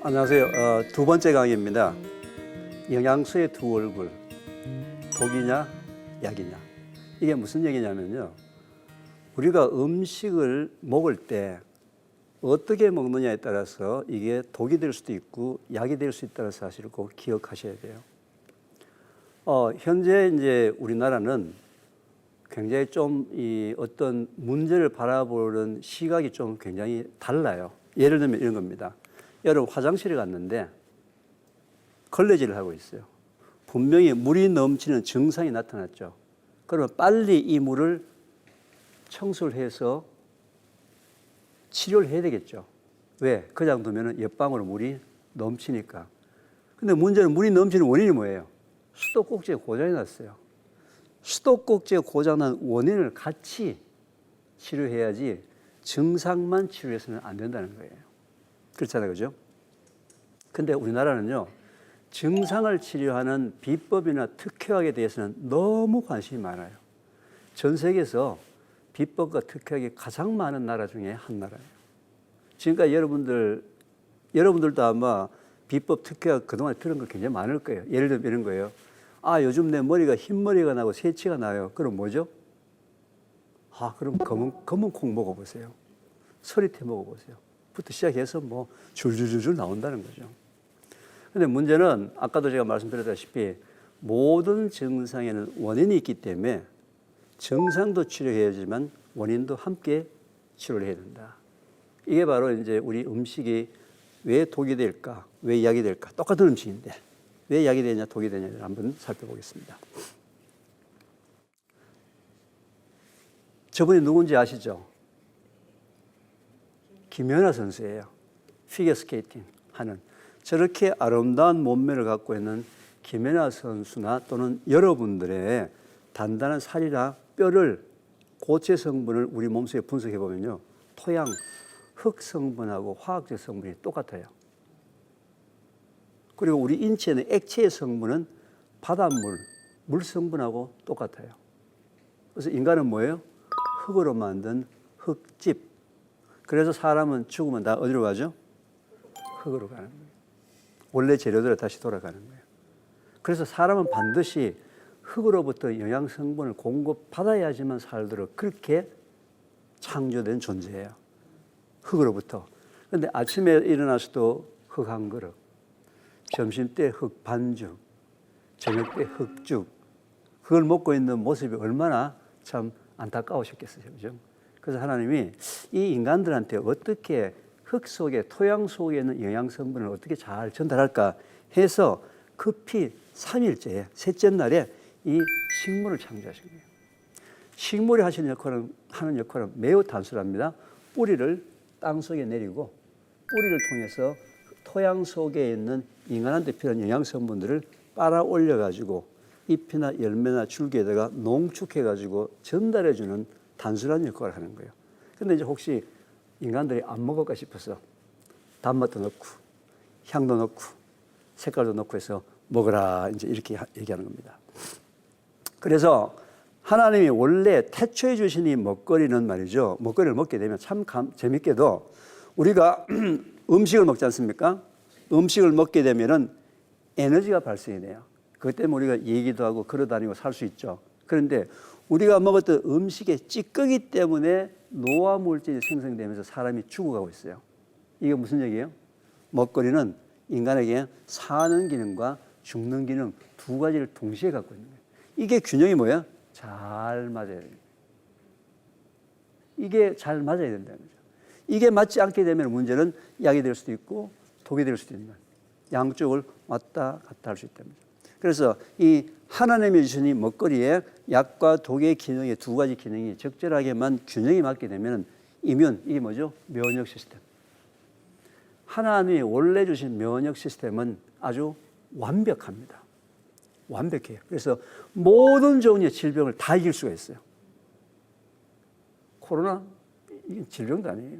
안녕하세요. 두 번째 강의입니다. 영양소의 두 얼굴, 독이냐 약이냐. 이게 무슨 얘기냐면요. 우리가 음식을 먹을 때 어떻게 먹느냐에 따라서 이게 독이 될 수도 있고 약이 될 수 있다는 사실을 꼭 기억하셔야 돼요. 현재 이제 우리나라는 굉장히 좀 이 어떤 문제를 바라보는 시각이 좀 굉장히 달라요. 예를 들면 이런 겁니다. 여러분 화장실에 갔는데 걸레질을 하고 있어요. 분명히 물이 넘치는 증상이 나타났죠. 그러면 빨리 이 물을 청소를 해서 치료를 해야 되겠죠. 왜? 그냥 두면 옆방으로 물이 넘치니까. 근데 문제는 물이 넘치는 원인이 뭐예요? 수도꼭지에 고장이 났어요. 수도꼭지에 고장난 원인을 같이 치료해야지 증상만 치료해서는 안 된다는 거예요. 그렇잖아요. 그죠? 근데 우리나라는요, 증상을 치료하는 비법이나 특효약에 대해서는 너무 관심이 많아요. 전 세계에서 비법과 특효약이 가장 많은 나라 중에 한 나라예요. 지금까지 여러분들도 아마 비법 특효약 그동안 들은 거 굉장히 많을 거예요. 예를 들면 이런 거예요. 요즘 내 머리가 흰머리가 나고 새치가 나요. 그럼 뭐죠? 그럼 검은 콩 먹어보세요. 서리태 먹어보세요. 부터 시작해서 뭐 줄줄줄줄 나온다는 거죠. 근데 문제는 아까도 제가 말씀드렸다시피 모든 증상에는 원인이 있기 때문에 증상도 치료해야지만 원인도 함께 치료를 해야 된다. 이게 바로 이제 우리 음식이 왜 독이 될까, 왜 약이 될까. 똑같은 음식인데 왜 약이 되냐, 독이 되냐를 한번 살펴보겠습니다. 저분이 누군지 아시죠? 김연아 선수예요. 피겨스케이팅 하는. 저렇게 아름다운 몸매를 갖고 있는 김연아 선수나 또는 여러분들의 단단한 살이나 뼈를 고체 성분을 우리 몸속에 분석해 보면요. 토양, 흙 성분하고 화학적 성분이 똑같아요. 그리고 우리 인체의 액체의 성분은 바닷물, 물 성분하고 똑같아요. 그래서 인간은 뭐예요? 흙으로 만든 흙집. 그래서 사람은 죽으면 다 어디로 가죠? 흙으로 가는 거예요. 원래 재료대로 다시 돌아가는 거예요. 그래서 사람은 반드시 흙으로부터 영양 성분을 공급받아야지만 살도록 그렇게 창조된 존재예요. 흙으로부터. 그런데 아침에 일어나서도 흙 한 그릇, 점심 때 흙 반죽, 저녁 때 흙죽. 그걸 먹고 있는 모습이 얼마나 참 안타까우셨겠어요. 그죠? 그래서 하나님이 이 인간들한테 어떻게 흙 속에, 토양 속에 있는 영양 성분을 어떻게 잘 전달할까 해서 급히 3일째에, 셋째 날에 이 식물을 창조하신 거예요. 식물이 하는 역할은 매우 단순합니다. 뿌리를 땅 속에 내리고 뿌리를 통해서 토양 속에 있는 인간한테 필요한 영양 성분들을 빨아 올려가지고 잎이나 열매나 줄기에다가 농축해가지고 전달해주는 단순한 역할을 하는 거예요. 근데 이제 혹시 인간들이 안 먹을까 싶어서 단맛도 넣고 향도 넣고 색깔도 넣고 해서 먹어라 이제 이렇게 얘기하는 겁니다. 그래서 하나님이 원래 태초에 주신 이 먹거리는 말이죠. 먹거리를 먹게 되면 참 재밌게도 우리가 음식을 먹지 않습니까? 음식을 먹게 되면은 에너지가 발생이 돼요. 그것 때문에 우리가 얘기도 하고 걸어다니고 살 수 있죠. 그런데 우리가 먹었던 음식의 찌꺼기 때문에 노화 물질이 생성되면서 사람이 죽어가고 있어요. 이게 무슨 얘기예요? 먹거리는 인간에게 사는 기능과 죽는 기능 두 가지를 동시에 갖고 있는 거예요. 이게 균형이 뭐야? 잘 맞아야 돼요. 이게 잘 맞아야 된다는 거죠. 이게 맞지 않게 되면 문제는 약이 될 수도 있고 독이 될 수도 있는 거예요. 양쪽을 왔다 갔다 할 수 있다는 거죠. 그래서 이 하나님이 주신 이 먹거리에 약과 독의 기능의 두 가지 기능이 적절하게만 균형이 맞게 되면 이게 뭐죠? 면역 시스템. 하나님이 원래 주신 면역 시스템은 아주 완벽합니다. 완벽해요. 그래서 모든 종류의 질병을 다 이길 수가 있어요. 코로나? 이게 질병도 아니에요.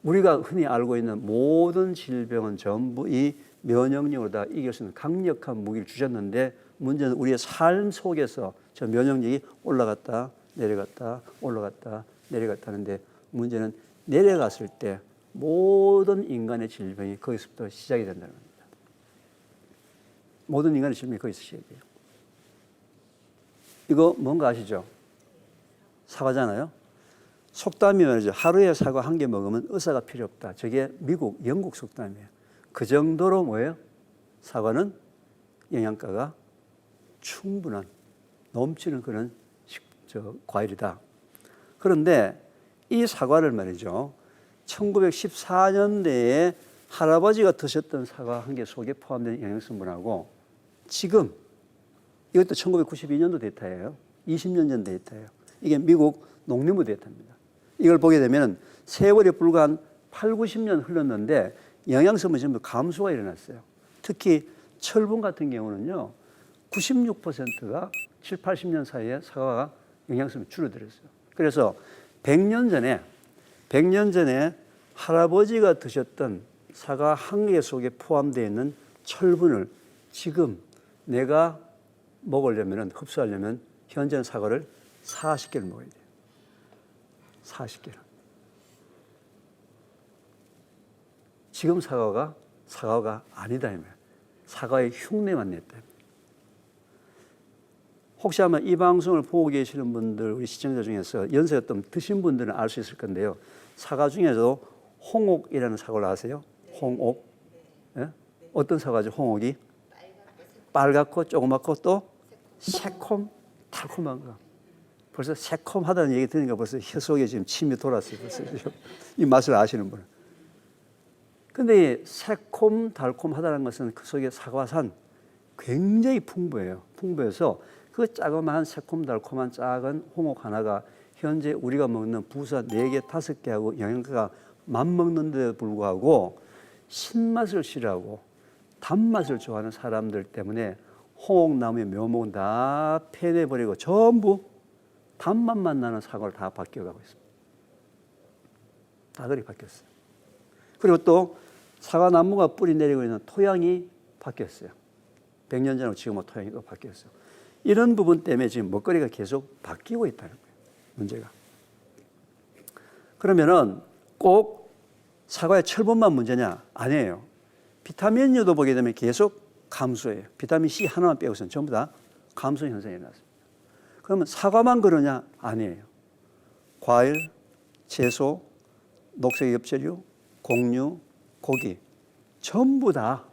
우리가 흔히 알고 있는 모든 질병은 전부 이 면역력으로 다 이길 수 있는 강력한 무기를 주셨는데 문제는 우리의 삶 속에서 저 면역력이 올라갔다 내려갔다 올라갔다 내려갔다 하는데 문제는 내려갔을 때 모든 인간의 질병이 거기서부터 시작이 된다는 겁니다. 모든 인간의 질병이 거기서 시작이 돼요. 이거 뭔가 아시죠? 사과잖아요. 속담이 말이죠. 하루에 사과 한 개 먹으면 의사가 필요 없다. 저게 미국, 영국 속담이에요. 그 정도로 뭐예요? 사과는 영양가가 충분한, 넘치는 그런 과일이다. 그런데 이 사과를 말이죠. 1914년대에 할아버지가 드셨던 사과 한 개 속에 포함된 영양성분하고 지금, 이것도 1992년도 데이터예요. 20년 전 데이터예요. 이게 미국 농림부 데이터입니다. 이걸 보게 되면 세월이 불과 한 8, 90년 흘렀는데 영양성분이 전부 감소가 일어났어요. 특히 철분 같은 경우는요. 96%가 7, 80년 사이에 사과가 영양성이 줄어들었어요. 그래서 100년 전에 할아버지가 드셨던 사과 한 개 속에 포함되어 있는 철분을 지금 내가 먹으려면, 흡수하려면 현재는 사과를 40개를 먹어야 돼요. 40개를. 지금 사과가 아니다. 사과의 흉내만 냈다. 혹시 아마 이 방송을 보고 계시는 분들, 우리 시청자 중에서 연세가 좀 드신 분들은 알 수 있을 건데요. 사과 중에서도 홍옥이라는 사과를 아세요? 홍옥. 네? 어떤 사과죠, 홍옥이? 빨갛고 조그맣고 또 새콤, 달콤한 거. 벌써 새콤하다는 얘기 들으니까 벌써 혀 속에 지금 침이 돌았어요. 벌써 이 맛을 아시는 분은. 근데 이 새콤, 달콤하다는 것은 그 속에 사과산 굉장히 풍부해요. 풍부해서 그 자그마한 새콤달콤한 작은 홍옥 하나가 현재 우리가 먹는 부사 4개, 5개하고 영양가가 맞먹는데도 불구하고 신맛을 싫어하고 단맛을 좋아하는 사람들 때문에 홍옥나무의 묘목은 다 패내버리고 전부 단맛만 나는 사과를 다 바뀌어가고 있습니다. 다 그렇게 바뀌었어요. 그리고 또 사과나무가 뿌리 내리고 있는 토양이 바뀌었어요. 100년 전하고 지금은 토양이 또 바뀌었어요. 이런 부분 때문에 지금 먹거리가 계속 바뀌고 있다는 거예요. 문제가. 그러면은 꼭 사과의 철분만 문제냐? 아니에요. 비타민류도 보게 되면 계속 감소해요. 비타민 C 하나만 빼고서는 전부 다 감소 현상이 일어났습니다. 그러면 사과만 그러냐? 아니에요. 과일, 채소, 녹색 엽채류, 곡류, 고기 전부 다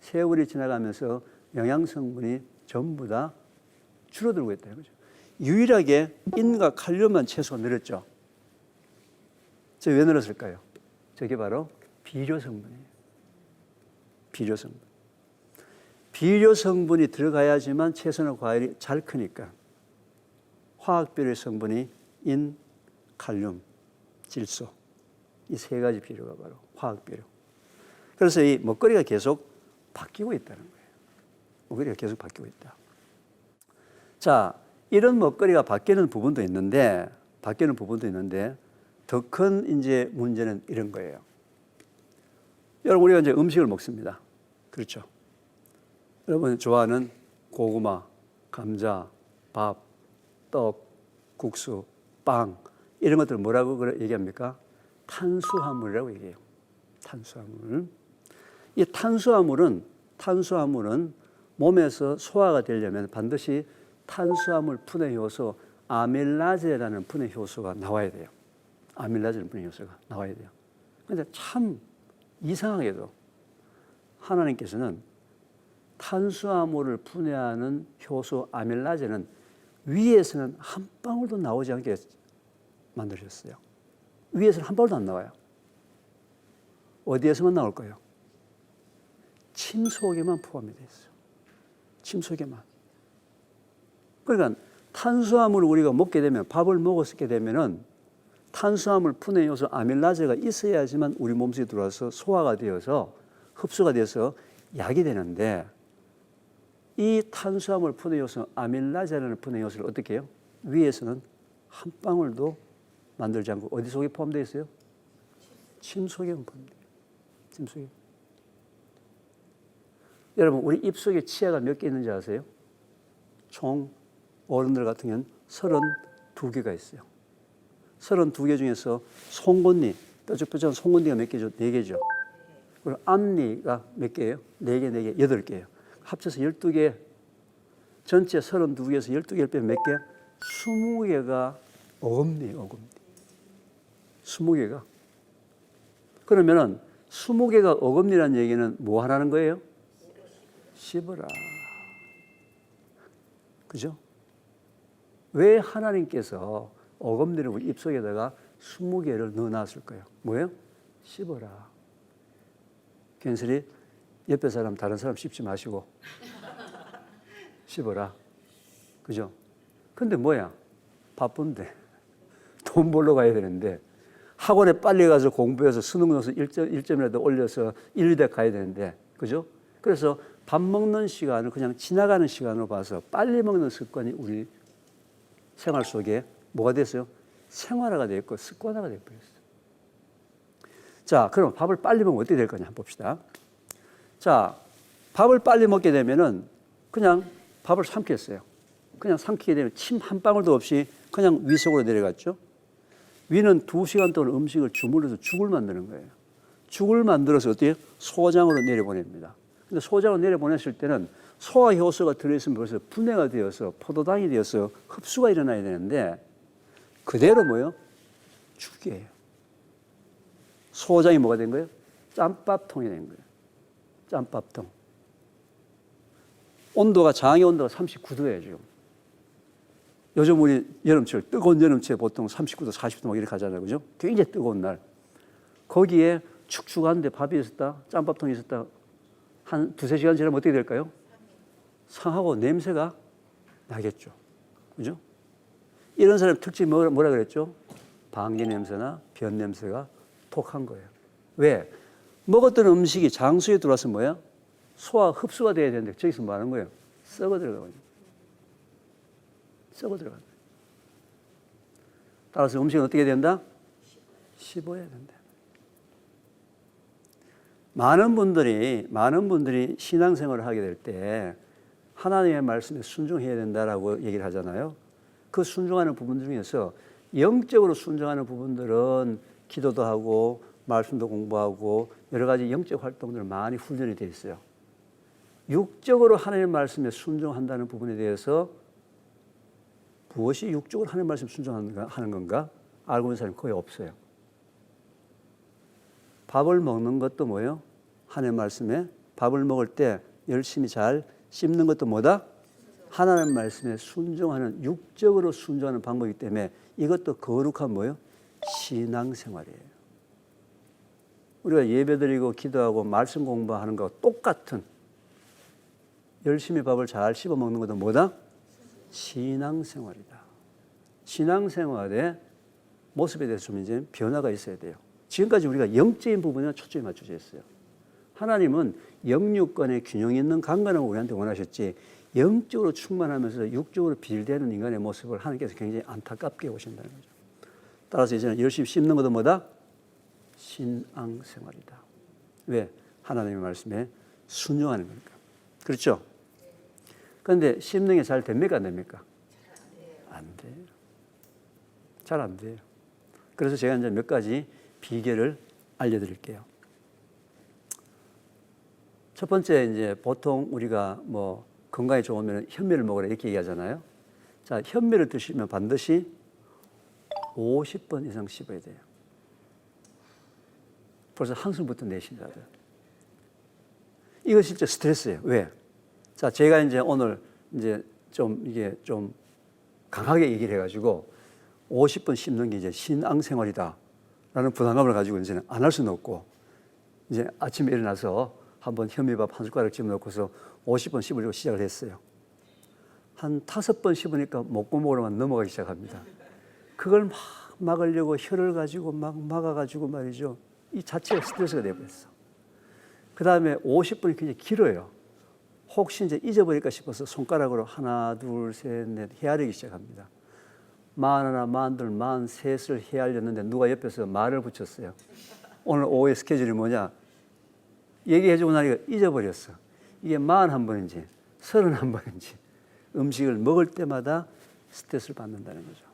세월이 지나가면서 영양성분이 전부 다 줄어들고 있다는 거죠. 유일하게 인과 칼륨만 채소가 늘었죠. 왜 늘었을까요? 저게 바로 비료 성분이에요. 비료 성분. 비료 성분이 들어가야지만 채소나 과일이 잘 크니까 화학 비료 성분이 인, 칼륨, 질소 이 3가지 비료가 바로 화학 비료. 그래서 이 먹거리가 계속 바뀌고 있다는 거예요. 먹거리가 계속 바뀌고 있다. 자, 이런 먹거리가 바뀌는 부분도 있는데 더 큰 이제 문제는 이런 거예요. 여러분, 우리가 이제 음식을 먹습니다. 그렇죠? 여러분 좋아하는 고구마, 감자, 밥, 떡, 국수, 빵 이런 것들 뭐라고 얘기합니까? 탄수화물이라고 얘기해요. 탄수화물. 이 탄수화물은 몸에서 소화가 되려면 반드시 탄수화물 분해 효소 아밀라제라는 분해 효소가 나와야 돼요. 아밀라제라는 분해 효소가 나와야 돼요. 그런데 참 이상하게도 하나님께서는 탄수화물을 분해하는 효소 아밀라제는 위에서는 한 방울도 나오지 않게 만드셨어요. 위에서는 한 방울도 안 나와요. 어디에서만 나올까요? 침 속에만 포함이 되어 있어요. 침 속에만. 그러니까 탄수화물을 우리가 먹게 되면, 밥을 먹었게 되면은 탄수화물 분해 요소 아밀라제가 있어야지만 우리 몸속에 들어와서 소화가 되어서 흡수가 돼서 약이 되는데, 이 탄수화물 분해 요소 아밀라제라는 분해 요소를 어떻게 해요? 위에서는 한 방울도 만들지 않고 어디 속에 포함되어 있어요? 침 속에만 포함돼요. 침 속에. 여러분, 우리 입속에 치아가 몇 개 있는지 아세요? 총 어른들 같은 경우는 32개가 있어요. 32개 중에서 송곳니, 뾰족뾰족한 송곳니가 몇 개죠? 4개죠. 그리고 앞니가 몇 개예요? 4개, 4개, 8개예요. 합쳐서 12개, 전체 32개에서 12개를 빼면 몇 개? 20개가 어금니예요, 어금니. 20개가. 그러면은 20개가 어금니라는 얘기는 뭐 하라는 거예요? 씹어라. 그죠? 왜 하나님께서 어금니를 우리 입속에다가 20개를 넣어놨을 거예요? 뭐예요? 씹어라. 괜스레 옆에 사람, 다른 사람 씹지 마시고 씹어라. 그죠? 근데 뭐야? 바쁜데. 돈 벌러 가야 되는데 학원에 빨리 가서 공부해서 수능 넣어서 1점이라도 올려서 1, 2대 가야 되는데. 그죠? 그래서 밥 먹는 시간을 그냥 지나가는 시간으로 봐서 빨리 먹는 습관이 우리 생활 속에 뭐가 됐어요? 생활화가 됐고 습관화가 되어버렸어요. 자, 그럼 밥을 빨리 먹으면 어떻게 될 거냐 한번 봅시다. 자, 밥을 빨리 먹게 되면은 그냥 밥을 삼켰어요. 그냥 삼키게 되면 침 한 방울도 없이 그냥 위 속으로 내려갔죠. 위는 2시간 동안 음식을 주물러서 죽을 만드는 거예요. 죽을 만들어서 어떻게 소장으로 내려보냅니다. 근데 소장으로 내려보냈을 때는 소화 효소가 들어있으면 벌써 분해가 되어서 포도당이 되어서 흡수가 일어나야 되는데 그대로 뭐예요? 죽이에요. 소장이 뭐가 된 거예요? 짬밥통이 된 거예요. 짬밥통. 온도가 장의 온도가 39도예요 지금. 요즘 우리 여름철 뜨거운 여름철에 보통 39도, 40도 막 이렇게 가잖아요, 그죠? 굉장히 뜨거운 날. 거기에 축축한데 밥이 있었다, 짬밥통이 있었다. 한 2-3시간 지나면 어떻게 될까요? 상하고 냄새가 나겠죠, 그죠? 이런 사람 특징이 뭐라 그랬죠? 방귀 냄새나 변 냄새가 독한 거예요. 왜? 먹었던 음식이 장수에 들어와서 뭐야? 소화 흡수가 돼야 되는데 저기서 뭐 하는 거예요? 썩어 들어가거든요. 썩어 들어가요. 따라서 음식은 어떻게 된다? 씹어야 된다. 많은 분들이 신앙생활을 하게 될 때 하나님의 말씀에 순종해야 된다라고 얘기를 하잖아요. 그 순종하는 부분 중에서 영적으로 순종하는 부분들은 기도도 하고 말씀도 공부하고 여러 가지 영적 활동들 많이 훈련이 되어 있어요. 육적으로 하나님의 말씀에 순종한다는 부분에 대해서 무엇이 육적으로 하나님의 말씀에 순종하는 건가? 알고 있는 사람이 거의 없어요. 밥을 먹는 것도 뭐예요? 하나님의 말씀에 밥을 먹을 때 열심히 잘 씹는 것도 뭐다? 하나님의 말씀에 순종하는 육적으로 순종하는 방법이기 때문에 이것도 거룩한 뭐예요? 신앙생활이에요. 우리가 예배드리고 기도하고 말씀 공부하는 것과 똑같은 열심히 밥을 잘 씹어 먹는 것도 뭐다? 신앙생활이다. 신앙생활의 모습에 대해서 좀 이제 변화가 있어야 돼요. 지금까지 우리가 영적인 부분에 초점이 맞춰져 있어요. 하나님은 영육간의 균형 있는 강건함을 우리한테 원하셨지 영적으로 충만하면서 육적으로 비일되는 인간의 모습을 하나님께서 굉장히 안타깝게 보신다는 거죠. 따라서 이제는 열심히 씹는 것도 뭐다? 신앙생활이다. 왜? 하나님의 말씀에 순종하는 거니까. 그렇죠? 그런데 씹는 게 잘 됩니까? 안 됩니까? 안 돼요. 잘 안 돼요. 그래서 제가 이제 몇 가지 비결을 알려드릴게요. 첫 번째, 이제 보통 우리가 뭐 건강에 좋으면 현미를 먹으라 이렇게 얘기하잖아요. 자, 현미를 드시면 반드시 50번 이상 씹어야 돼요. 벌써 한숨부터 내쉰다고요. 이거 진짜 스트레스예요. 왜? 자, 제가 이제 오늘 이제 이게 좀 강하게 얘기를 해가지고 50번 씹는 게 이제 신앙생활이다 라는 부담감을 가지고 이제는 안 할 수는 없고 이제 아침에 일어나서 한번 현미밥 한 숟가락 집어넣고서 50번 씹으려고 시작을 했어요. 한 5번 씹으니까 목구멍으로만 넘어가기 시작합니다. 그걸 막 막으려고 혀를 가지고 막 막아가지고 말이죠. 이 자체가 스트레스가 되어버렸어. 그 다음에 50번이 굉장히 길어요. 혹시 이제 잊어버릴까 싶어서 손가락으로 하나, 둘, 셋, 넷 헤아리기 시작합니다. 41, 42, 43을 헤아렸는데 누가 옆에서 말을 붙였어요. 오늘 오후에 스케줄이 뭐냐? 얘기해주고 나니까 잊어버렸어. 이게 41번인지 31번인지 음식을 먹을 때마다 스트레스를 받는다는 거죠.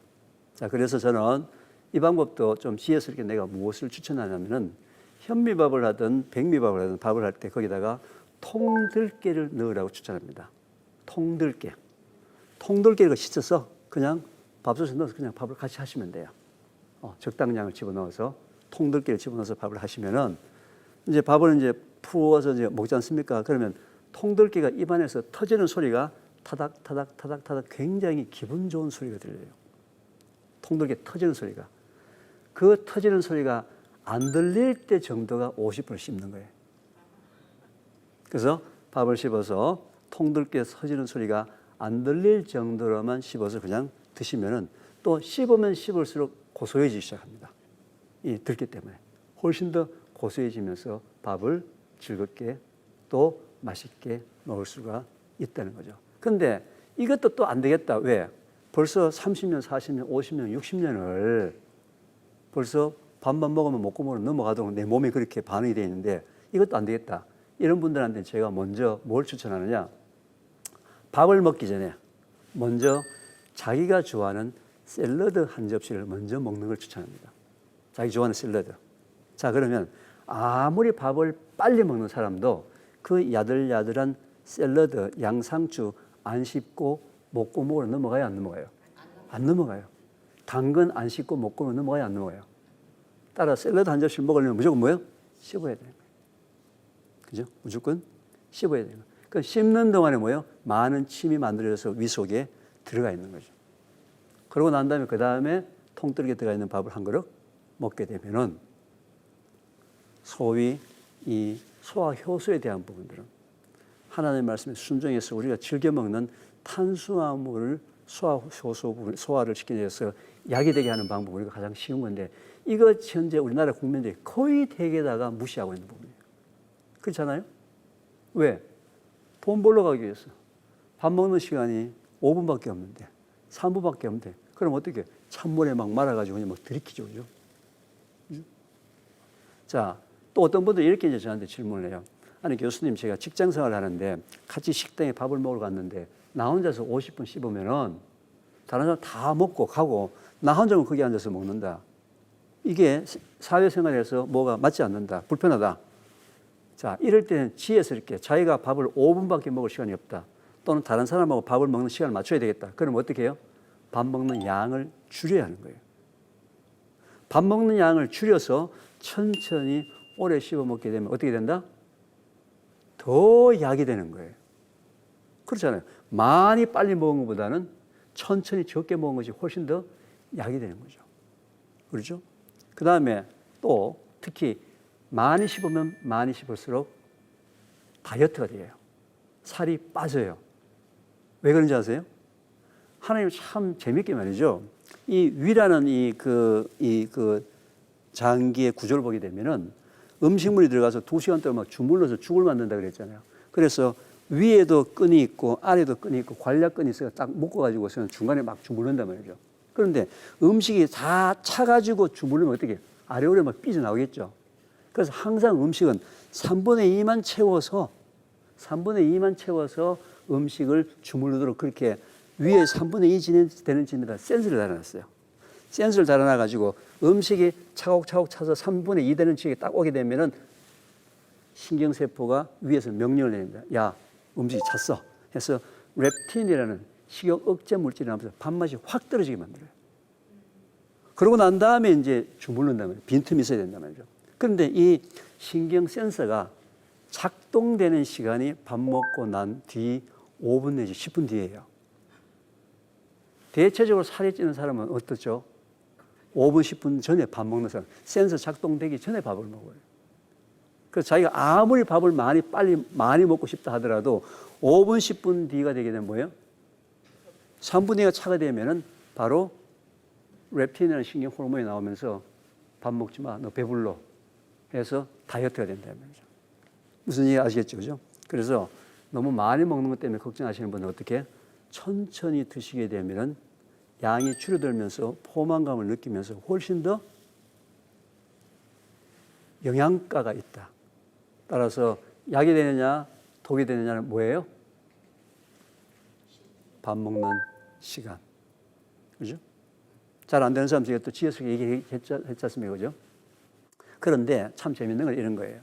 자, 그래서 저는 이 방법도 좀 지혜스럽게 내가 무엇을 추천하냐면은 현미밥을 하든 백미밥을 하든 밥을 할 때 거기다가 통들깨를 넣으라고 추천합니다. 통들깨. 통들깨를 씻어서 그냥 밥솥에 넣어서 그냥 밥을 같이 하시면 돼요. 적당량을 집어넣어서 통들깨를 집어넣어서 밥을 하시면은 이제 밥을 이제 부어서 이제 먹지 않습니까? 그러면 통들깨가 입안에서 터지는 소리가 타닥 타닥 타닥 타닥 굉장히 기분 좋은 소리가 들려요. 통들깨 터지는 소리가. 그 터지는 소리가 안 들릴 때 정도가 50분 씹는 거예요. 그래서 밥을 씹어서 통들깨 터지는 소리가 안 들릴 정도로만 씹어서 그냥 드시면은 또 씹으면 씹을수록 고소해지기 시작합니다. 이 들깨 때문에. 훨씬 더 고소해지면서 밥을 즐겁게 또 맛있게 먹을 수가 있다는 거죠. 근데 이것도 또 안 되겠다. 왜? 벌써 30년, 40년, 50년, 60년을 벌써 밥만 먹으면 목구멍으로 넘어가도록 내 몸이 그렇게 반응이 되어 있는데 이것도 안 되겠다. 이런 분들한테 제가 먼저 뭘 추천하느냐. 밥을 먹기 전에 먼저 자기가 좋아하는 샐러드 한 접시를 먼저 먹는 걸 추천합니다. 자기 좋아하는 샐러드. 자, 그러면 아무리 밥을 빨리 먹는 사람도 그 야들야들한 샐러드, 양상추 안 씹고 목구멍으로 넘어가요, 안 넘어가요? 안 넘어가요. 당근 안 씹고 목구멍으로 넘어가요, 안 넘어가요? 따라 샐러드 한 접시를 먹으려면 무조건 뭐예요? 씹어야 되는 거예요. 그죠? 무조건 씹어야 되는 거예요. 그 씹는 동안에 뭐예요? 많은 침이 만들어져서 위 속에 들어가 있는 거죠. 그러고 난 다음에 그 다음에 통들게 들어가 있는 밥을 한 그릇 먹게 되면은 소위 이 소화 효소에 대한 부분들은 하나님의 말씀에 순종해서 우리가 즐겨 먹는 탄수화물을 소화 효소 부분 소화를 시키기 위해서 약이 되게 하는 방법 우리가 가장 쉬운 건데 이거 현재 우리나라 국민들이 거의 대개다가 무시하고 있는 부분이에요. 그렇잖아요? 왜? 돈 벌러 가기 위해서 밥 먹는 시간이 5분밖에 없는데 3분밖에 없는데 그럼 어떻게 찬물에 막 말아가지고 그냥 막 들이키죠, 그죠? 자, 또 어떤 분들이 이렇게 이제 저한테 질문을 해요. 아니 교수님, 제가 직장 생활을 하는데 같이 식당에 밥을 먹으러 갔는데 나 혼자서 50분 씹으면은 다른 사람 다 먹고 가고 나 혼자만 거기 앉아서 먹는다. 이게 사회생활에서 뭐가 맞지 않는다. 불편하다. 자, 이럴 때는 지혜스럽게 자기가 밥을 5분밖에 먹을 시간이 없다. 또는 다른 사람하고 밥을 먹는 시간을 맞춰야 되겠다. 그럼 어떻게 해요? 밥 먹는 양을 줄여야 하는 거예요. 밥 먹는 양을 줄여서 천천히 오래 씹어 먹게 되면 어떻게 된다? 더 약이 되는 거예요. 그렇잖아요. 많이 빨리 먹은 것보다는 천천히 적게 먹은 것이 훨씬 더 약이 되는 거죠. 그렇죠? 그 다음에 또 특히 많이 씹으면 많이 씹을수록 다이어트가 돼요. 살이 빠져요. 왜 그런지 아세요? 하나님 참 재밌게 말이죠. 이 위라는 장기의 구조를 보게 되면은 음식물이 들어가서 2시간 동안 막 주물러서 죽을 만든다 그랬잖아요. 그래서 위에도 끈이 있고 아래도 끈이 있고 관략끈이 있어서 딱 묶어가지고서는 중간에 막 주물른단 말이죠. 그런데 음식이 다 차가지고 주물르면 어떻게 아래로 막 삐져나오겠죠. 그래서 항상 음식은 3분의 2만 채워서 음식을 주물르도록 그렇게 위에 3분의 2 되는 짐에다 센서를 달아놨어요. 센서를 달아놔가지고 음식이 차곡차곡 차서 3분의 2 되는 층에 딱 오게 되면은 신경세포가 위에서 명령을 내립니다. 야, 음식이 찼어. 해서 렙틴이라는 식욕 억제 물질이 나면서 밥맛이 확 떨어지게 만들어요. 그러고 난 다음에 이제 주물른단 말이에요. 빈틈이 있어야 된단 말이죠. 그런데 이 신경 센서가 작동되는 시간이 밥 먹고 난 뒤 5분 내지 10분 뒤에요. 대체적으로 살이 찌는 사람은 어떻죠? 5분, 10분 전에 밥 먹는 사람. 센서 작동되기 전에 밥을 먹어요. 그래서 자기가 아무리 밥을 많이 먹고 싶다 하더라도 5분, 10분 뒤가 되게 되면 뭐예요? 3분 2가 차가 되면은 바로 렙틴이라는 신경 호르몬이 나오면서 밥 먹지 마, 너 배불러 해서 다이어트가 된다는 말이죠. 무슨 얘기 아시겠죠? 그죠? 그래서 너무 많이 먹는 것 때문에 걱정하시는 분은 어떻게? 천천히 드시게 되면은 양이 줄어들면서 포만감을 느끼면서 훨씬 더 영양가가 있다. 따라서 약이 되느냐, 독이 되느냐는 뭐예요? 밥 먹는 시간. 그죠? 잘 안 되는 사람 중에 또 지어서 얘기했지 않습니까? 그죠? 그런데 참 재밌는 건 이런 거예요.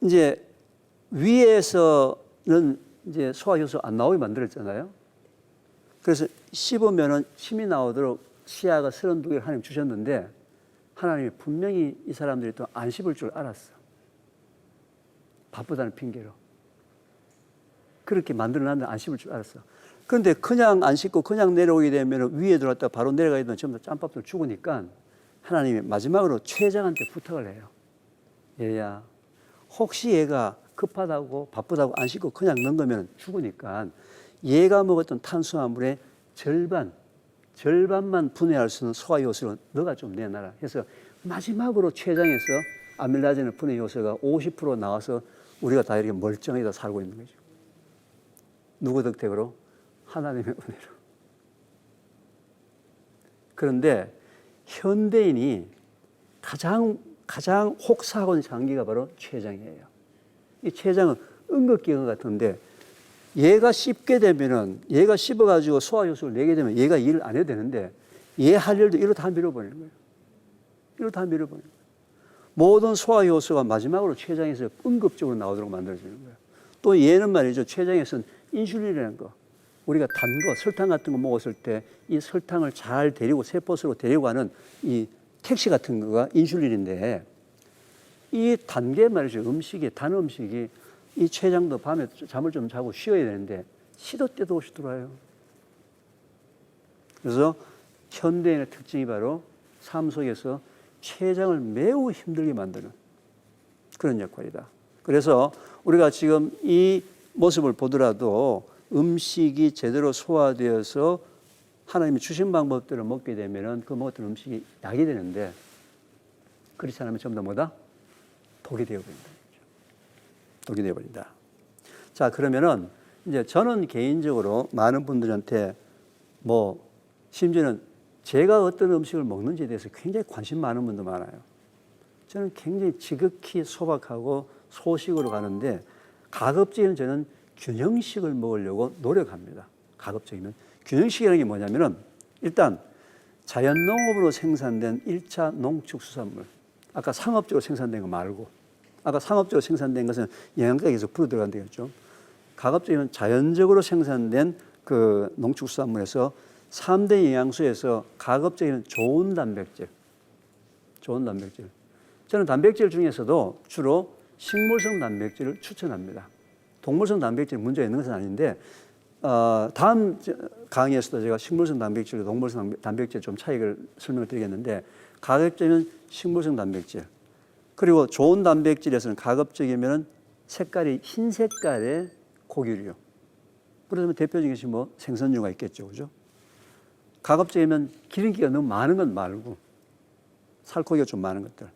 이제 위에서는 이제 소화효소 안 나오게 만들었잖아요. 그래서 씹으면은 침이 나오도록 치아가 32개를 하나님 주셨는데 하나님이 분명히 이 사람들이 또 안 씹을 줄 알았어. 바쁘다는 핑계로. 그렇게 만들어놨는데 안 씹을 줄 알았어. 그런데 그냥 안 씹고 그냥 내려오게 되면 위에 들어갔다가 바로 내려가게 되면 전부 다 짬밥들 죽으니까 하나님이 마지막으로 최장한테 부탁을 해요. 얘야, 혹시 얘가 급하다고 바쁘다고 안 씻고 그냥 넣은 거면 죽으니까 얘가 먹었던 탄수화물의 절반만 분해할 수 있는 소화효소를 너가 좀 내놔라 해서 마지막으로 췌장에서 아밀라제는 분해 요소가 50% 나와서 우리가 다 이렇게 멀쩡하게 다 살고 있는 거죠. 누구 덕택으로? 하나님의 은혜로. 그런데 현대인이 가장 혹사하고 있는 장기가 바로 췌장이에요. 이 췌장은 응급기관 같은데 얘가 씹게 되면은 얘가 씹어가지고 소화효소를 내게 되면 얘가 일을 안 해도 되는데 얘 할 일도 이로 다 밀어버리는 거예요. 이로 다 밀어버리는 거예요. 모든 소화효소가 마지막으로 췌장에서 응급적으로 나오도록 만들어지는 거예요. 또 얘는 말이죠. 췌장에서는 인슐린이라는 거. 우리가 단 거, 설탕 같은 거 먹었을 때 이 설탕을 잘 데리고 세포속으로 데리고 가는 이 택시 같은 거가 인슐린인데 이 단 게 말이죠. 단 음식이 이 췌장도 밤에 잠을 좀 자고 쉬어야 되는데 시도 때도 없이 들어와요. 그래서 현대인의 특징이 바로 삶 속에서 췌장을 매우 힘들게 만드는 그런 역할이다. 그래서 우리가 지금 이 모습을 보더라도 음식이 제대로 소화되어서 하나님이 주신 방법대로 먹게 되면은 그 먹었던 음식이 약이 되는데 그렇지 않으면 전부 다 뭐다? 독이 되어버린다. 독이 되어버린다. 자, 그러면은 이제 저는 개인적으로 많은 분들한테 심지어는 제가 어떤 음식을 먹는지에 대해서 굉장히 관심 많은 분도 많아요. 저는 굉장히 지극히 소박하고 소식으로 가는데 가급적이면 저는 균형식을 먹으려고 노력합니다. 가급적이면. 균형식이라는 게 뭐냐면은 일단 자연농업으로 생산된 1차 농축수산물. 아까 상업적으로 생산된 거 말고. 아까 상업적으로 생산된 것은 영양가가 계속 불어 들어간다 했죠. 가급적이면 자연적으로 생산된 그 농축수산물에서 3대 영양소에서 가급적이면 좋은 단백질. 저는 단백질 중에서도 주로 식물성 단백질을 추천합니다. 동물성 단백질 문제가 있는 것은 아닌데 다음 강의에서도 제가 식물성 단백질과 동물성 단백질 좀 차이를 설명을 드리겠는데 가급적이면 식물성 단백질 그리고 좋은 단백질에서는 가급적이면 색깔이 흰 색깔의 고기류. 그러면 대표적인 것이 생선류가 있겠죠, 그죠? 가급적이면 기름기가 너무 많은 건 말고 살코기가 좀 많은 것들.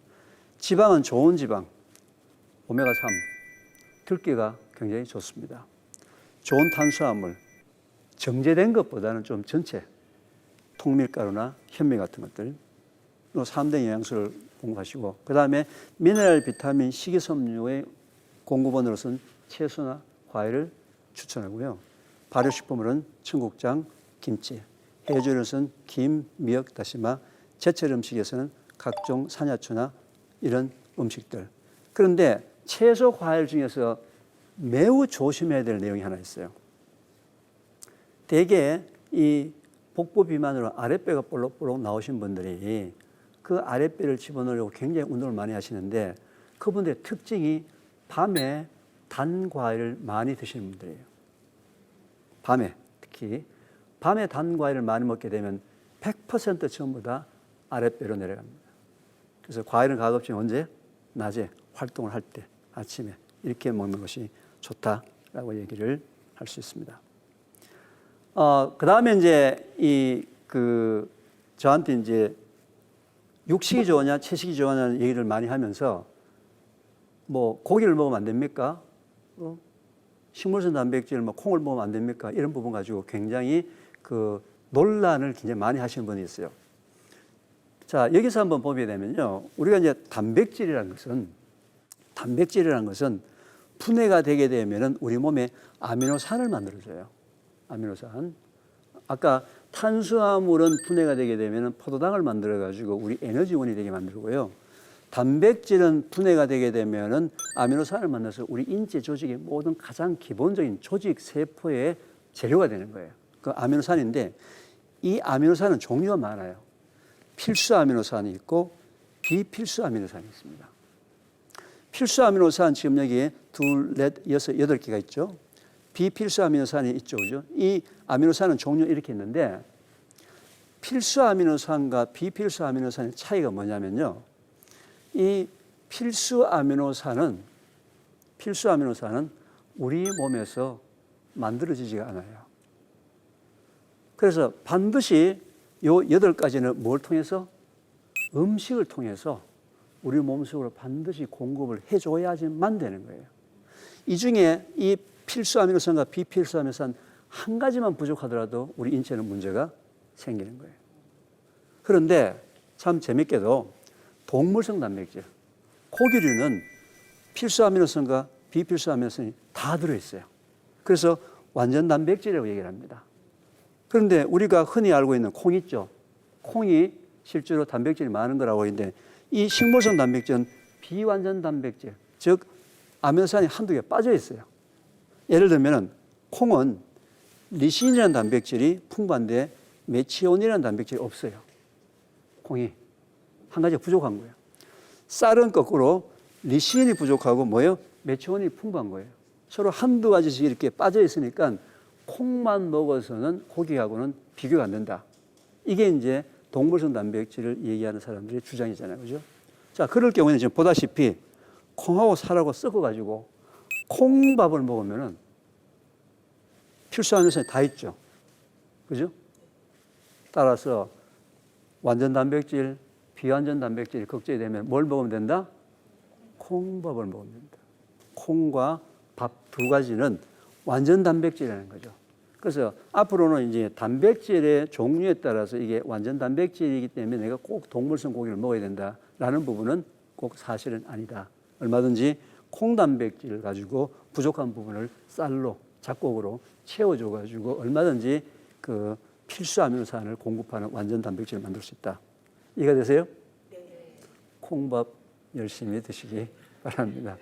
지방은 좋은 지방, 오메가3, 들깨가 굉장히 좋습니다. 좋은 탄수화물, 정제된 것보다는 좀 전체, 통밀가루나 현미 같은 것들, 3대 영양소를 공급하시고, 그 다음에 미네랄, 비타민, 식이섬유의 공급원으로서는 채소나 과일을 추천하고요. 발효식품으로는 청국장, 김치, 해조류에서는 김, 미역, 다시마, 제철 음식에서는 각종 산야초나 이런 음식들. 그런데 채소, 과일 중에서 매우 조심해야 될 내용이 하나 있어요. 대개 이 복부 비만으로 아랫배가 볼록볼록 나오신 분들이 그 아랫배를 집어넣으려고 굉장히 운동을 많이 하시는데 그분들의 특징이 밤에 단 과일을 많이 드시는 분들이에요. 밤에 특히 밤에 단 과일을 많이 먹게 되면 100% 전부 다 아랫배로 내려갑니다. 그래서 과일은 가급적 언제? 낮에 활동을 할 때, 아침에 이렇게 먹는 것이 좋다라고 얘기를 할 수 있습니다. 그 다음에 이제 저한테 이제 육식이 좋으냐, 채식이 좋으냐는 얘기를 많이 하면서 고기를 먹으면 안 됩니까? 식물성 단백질, 콩을 먹으면 안 됩니까? 이런 부분 가지고 굉장히 논란을 굉장히 많이 하시는 분이 있어요. 자, 여기서 한번 보게 되면요. 우리가 이제 단백질이라는 것은 분해가 되게 되면은 우리 몸에 아미노산을 만들어줘요. 아미노산. 아까 탄수화물은 분해가 되게 되면 포도당을 만들어 가지고 우리 에너지원이 되게 만들고요. 단백질은 분해가 되게 되면은 아미노산을 만나서 우리 인체 조직의 모든 가장 기본적인 조직 세포의 재료가 되는 거예요. 그 아미노산인데 이 아미노산은 종류가 많아요. 필수 아미노산이 있고 비필수 아미노산이 있습니다. 필수 아미노산 지금 여기에 둘, 넷, 여섯, 여덟 개가 있죠. 비필수 아미노산이 있죠. 그죠? 이 아미노산은 종류 이렇게 있는데 필수 아미노산과 비필수 아미노산의 차이가 뭐냐면요. 이 필수 아미노산은 우리 몸에서 만들어지지가 않아요. 그래서 반드시 요 8가지는 뭘 통해서? 음식을 통해서 우리 몸속으로 반드시 공급을 해줘야지만 되는 거예요. 이 중에 이 필수 아미노산과 비필수 아미노산 한 가지만 부족하더라도 우리 인체는 문제가 생기는 거예요. 그런데 참 재밌게도 동물성 단백질, 고기류는 필수 아미노산과 비필수 아미노산이 다 들어있어요. 그래서 완전 단백질이라고 얘기를 합니다. 그런데 우리가 흔히 알고 있는 콩 있죠. 콩이 실제로 단백질이 많은 거라고 하는데 이 식물성 단백질은 비완전 단백질, 즉 아미노산이 한두 개 빠져 있어요. 예를 들면 콩은 리신이라는 단백질이 풍부한데 메치온이라는 단백질이 없어요. 콩이 한 가지가 부족한 거예요. 쌀은 거꾸로 리신이 부족하고 뭐예요? 메치온이 풍부한 거예요. 서로 한두 가지씩 이렇게 빠져 있으니까 콩만 먹어서는 고기하고는 비교가 안 된다. 이게 이제 동물성 단백질을 얘기하는 사람들의 주장이잖아요. 그죠? 자, 그럴 경우에는 지금 보다시피 콩하고 쌀하고 섞어가지고 콩밥을 먹으면은 필수 아미노산이 다 있죠. 그죠? 따라서 완전 단백질, 비완전 단백질이 걱정이 되면 뭘 먹으면 된다? 콩밥을 먹으면 된다. 콩과 밥 두 가지는 완전 단백질이라는 거죠. 그래서 앞으로는 이제 단백질의 종류에 따라서 이게 완전 단백질이기 때문에 내가 꼭 동물성 고기를 먹어야 된다라는 부분은 꼭 사실은 아니다. 얼마든지 콩 단백질을 가지고 부족한 부분을 쌀로, 잡곡으로 채워줘 가지고 얼마든지 그 필수 아미노산을 공급하는 완전 단백질을 만들 수 있다. 이해가 되세요? 네. 콩밥 열심히 드시기 바랍니다.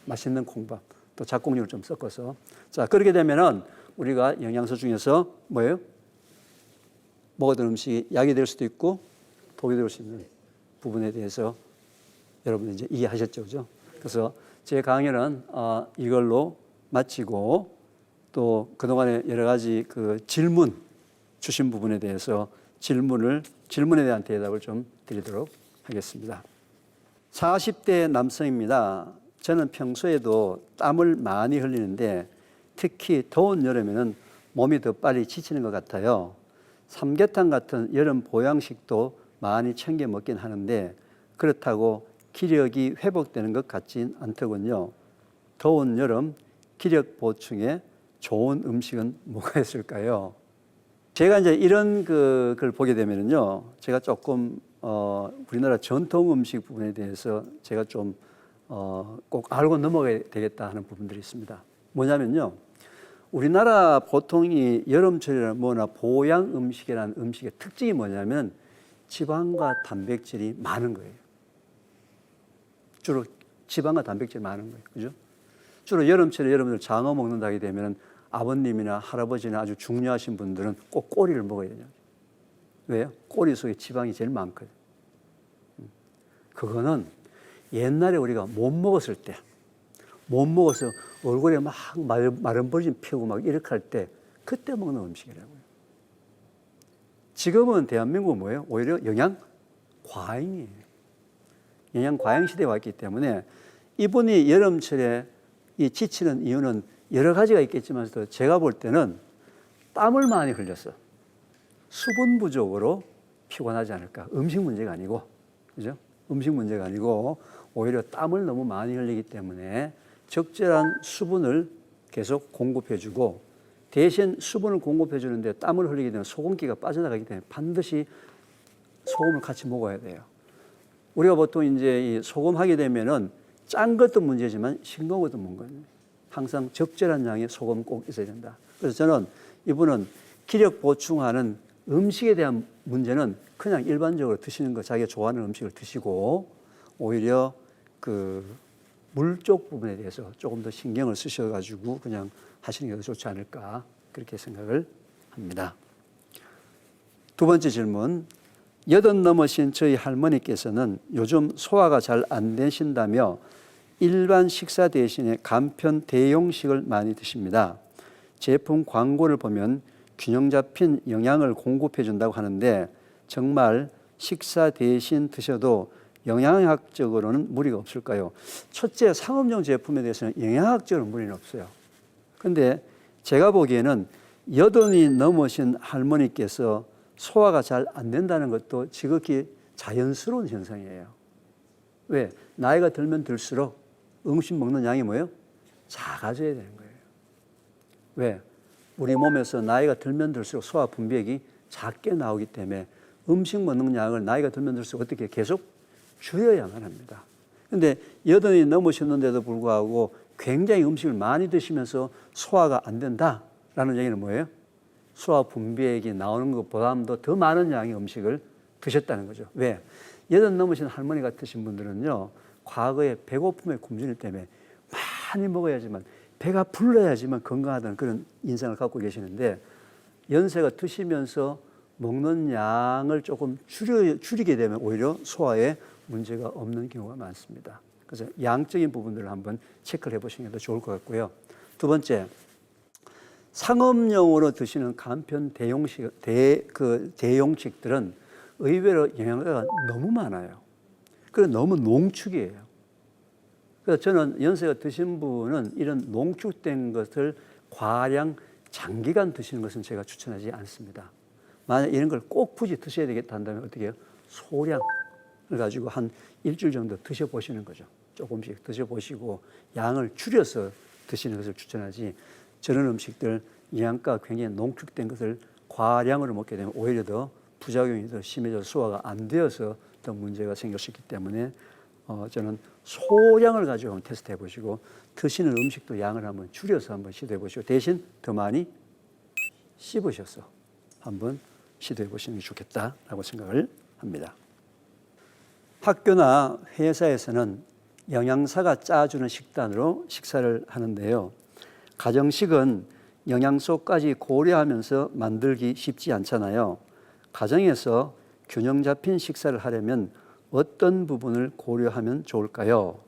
맛있는 콩밥. 또 잡곡류를 좀 섞어서. 자, 그렇게 되면은 우리가 영양소 중에서 뭐예요? 먹었던 음식이 약이 될 수도 있고 독이 될 수 있는 부분에 대해서 여러분들 이제 이해하셨죠, 그죠? 그래서 제 강의는 이걸로 마치고 또 그동안에 여러 가지 그 질문 주신 부분에 대해서 질문에 대한 대답을 좀 드리도록 하겠습니다. 40대 남성입니다. 저는 평소에도 땀을 많이 흘리는데 특히 더운 여름에는 몸이 더 빨리 지치는 것 같아요. 삼계탕 같은 여름 보양식도 많이 챙겨 먹긴 하는데 그렇다고 기력이 회복되는 것 같진 않더군요. 더운 여름 기력 보충에 좋은 음식은 뭐가 있을까요? 제가 이제 이런 걸 보게 되면요, 제가 조금 우리나라 전통 음식 부분에 대해서 제가 좀 꼭 알고 넘어가야 되겠다 하는 부분들이 있습니다. 뭐냐면요, 우리나라 보통 이 여름철이나 뭐나 보양 음식이라는 음식의 특징이 뭐냐면 지방과 단백질이 많은 거예요. 주로 지방과 단백질이 많은 거예요. 그죠? 주로 여름철에 여러분들 장어 먹는다 하게 되면 아버님이나 할아버지나 아주 중요하신 분들은 꼭 꼬리를 먹어야 돼요. 왜요? 꼬리 속에 지방이 제일 많거든요. 그거는 옛날에 우리가 못 먹었을 때, 못 먹어서 얼굴에 막 마른 벌집 피우고 막 이렇게 할 때, 그때 먹는 음식이라고요. 지금은 대한민국은 뭐예요? 오히려 영양 과잉이에요. 영양 과잉 시대에 왔기 때문에 이분이 여름철에 이 지치는 이유는 여러 가지가 있겠지만서도 제가 볼 때는 땀을 많이 흘렸어. 수분 부족으로 피곤하지 않을까. 음식 문제가 아니고, 그죠? 음식 문제가 아니고 오히려 땀을 너무 많이 흘리기 때문에 적절한 수분을 계속 공급해주고 대신 수분을 공급해주는데 땀을 흘리게 되면 소금기가 빠져나가기 때문에 반드시 소금을 같이 먹어야 돼요. 우리가 보통 이제 이 소금 하게 되면은 짠 것도 문제지만 싱거운 것도 문제예요. 항상 적절한 양의 소금 꼭 있어야 된다. 그래서 저는 이분은 기력 보충하는 음식에 대한 문제는 그냥 일반적으로 드시는 거, 자기가 좋아하는 음식을 드시고 오히려 그 물 쪽 부분에 대해서 조금 더 신경을 쓰셔가지고 그냥 하시는 게 더 좋지 않을까 그렇게 생각을 합니다. 두 번째 질문. 80 넘으신 저희 할머니께서는 요즘 소화가 잘 안 되신다며 일반 식사 대신에 간편 대용식을 많이 드십니다. 제품 광고를 보면 균형 잡힌 영양을 공급해 준다고 하는데 정말 식사 대신 드셔도 영양학적으로는 무리가 없을까요? 첫째, 상업용 제품에 대해서는 영양학적으로 무리는 없어요. 그런데 제가 보기에는 80이 넘으신 할머니께서 소화가 잘 안 된다는 것도 지극히 자연스러운 현상이에요. 왜? 나이가 들면 들수록 음식 먹는 양이 뭐예요? 작아져야 되는 거예요. 왜? 우리 몸에서 나이가 들면 들수록 소화 분비액이 작게 나오기 때문에 음식 먹는 양을 나이가 들면 들수록 어떻게 계속 줄여야만 합니다. 그런데 80이 넘으셨는데도 불구하고 굉장히 음식을 많이 드시면서 소화가 안 된다라는 얘기는 뭐예요? 소화 분비액이 나오는 것보다도 더 많은 양의 음식을 드셨다는 거죠. 왜? 80 넘으신 할머니 같으신 분들은요, 과거에 배고픔의 굶주림 때문에 많이 먹어야지만, 배가 불러야지만 건강하다는 그런 인상을 갖고 계시는데, 연세가 드시면서 먹는 양을 조금 줄이게 되면 오히려 소화에 문제가 없는 경우가 많습니다. 그래서 양적인 부분들을 한번 체크를 해보시는 게 더 좋을 것 같고요. 두 번째, 상업용으로 드시는 간편 대용식들은 의외로 영양가가 너무 많아요. 그리고 너무 농축이에요. 그래서 저는 연세가 드신 분은 이런 농축된 것을 과량 장기간 드시는 것은 제가 추천하지 않습니다. 만약 이런 걸 꼭 굳이 드셔야 되겠다 한다면 어떻게 해요? 소량을 가지고 한 일주일 정도 드셔보시는 거죠. 조금씩 드셔보시고 양을 줄여서 드시는 것을 추천하지, 저런 음식들 영양가가 굉장히 농축된 것을 과량으로 먹게 되면 오히려 더 부작용이 더 심해져서 소화가 안 되어서 더 문제가 생길 수 있기 때문에 저는 소량을 가지고 한번 테스트 해보시고 드시는 음식도 양을 한번 줄여서 한번 시도해 보시고 대신 더 많이 씹으셔서 한번 시도해 보시는 게 좋겠다라고 생각을 합니다. 학교나 회사에서는 영양사가 짜주는 식단으로 식사를 하는데요. 가정식은 영양소까지 고려하면서 만들기 쉽지 않잖아요. 가정에서 균형 잡힌 식사를 하려면 어떤 부분을 고려하면 좋을까요?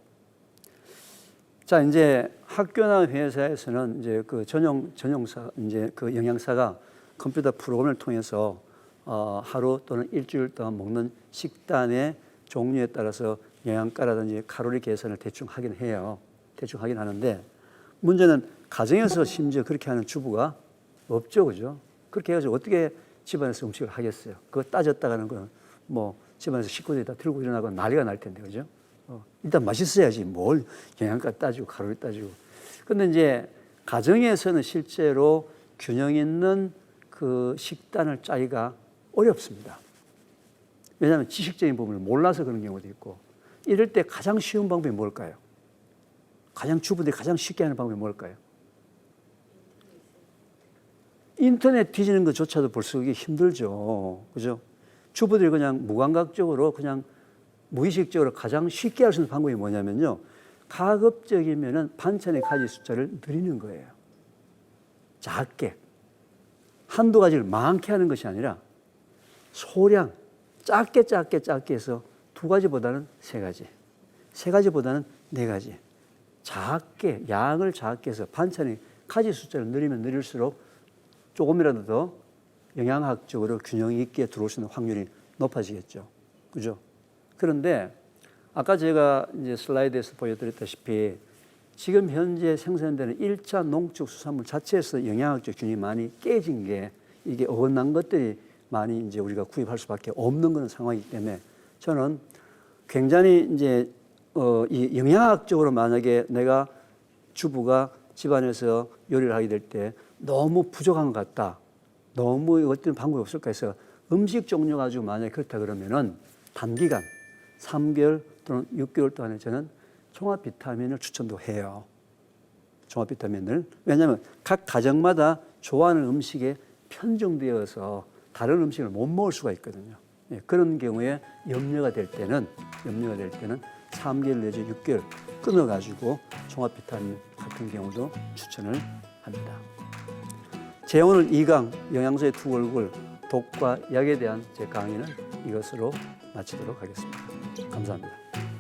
자, 이제 학교나 회사에서는 이제 그 전용사, 이제 그 영양사가 컴퓨터 프로그램을 통해서 하루 또는 일주일 동안 먹는 식단의 종류에 따라서 영양가라든지 칼로리 계산을 대충 하긴 해요. 대충 하긴 하는데 문제는 가정에서 심지어 그렇게 하는 주부가 없죠, 그죠? 그렇게 해가지고 어떻게 집안에서 음식을 하겠어요? 그거 따졌다가는 건 뭐 집안에서 식구들이 다 들고 일어나고 난리가 날 텐데, 그죠? 일단 맛있어야지 뭘 영양가 따지고 칼로리 따지고. 근데 이제 가정에서는 실제로 균형 있는 그 식단을 짜기가 어렵습니다. 왜냐하면 지식적인 부분을 몰라서 그런 경우도 있고, 이럴 때 가장 쉬운 방법이 뭘까요? 가장 주부들이 가장 쉽게 하는 방법이 뭘까요? 인터넷 뒤지는 것조차도 벌써 그게 힘들죠. 그죠? 주부들이 그냥 무감각적으로 그냥 무의식적으로 가장 쉽게 할 수 있는 방법이 뭐냐면요. 가급적이면은 반찬의 가지 숫자를 늘리는 거예요. 작게. 한두 가지를 많게 하는 것이 아니라 소량, 작게 해서 두 가지보다는 세 가지, 세 가지보다는 네 가지. 작게, 양을 작게 해서 반찬의 가지 숫자를 늘리면 늘릴수록 조금이라도 더 영양학적으로 균형 있게 들어올 수 있는 확률이 높아지겠죠. 그죠? 그런데 아까 제가 이제 슬라이드에서 보여드렸다시피 지금 현재 생산되는 1차 농축 수산물 자체에서 영양학적 균형이 많이 깨진 게 이게 어긋난 것들이 많이 이제 우리가 구입할 수밖에 없는 그런 상황이기 때문에 저는 굉장히 이제 이 영양학적으로 만약에 내가 주부가 집안에서 요리를 하게 될 때 너무 부족한 것 같다. 너무 어떤 방법이 없을까 해서 음식 종류 가지고 만약에 그렇다 그러면은 단기간 3개월 또는 6개월 동안에 저는 종합 비타민을 추천도 해요. 종합 비타민을. 왜냐하면 각 가정마다 좋아하는 음식의 편중되어서 다른 음식을 못 먹을 수가 있거든요. 예, 그런 경우에 염려가 될 때는 3개월 내지 6개월 끊어가지고 종합 비타민 같은 경우도 추천을 합니다. 제 오늘 2강 영양소의 두 얼굴 독과 약에 대한 제 강의는 이것으로 마치도록 하겠습니다. 감사합니다.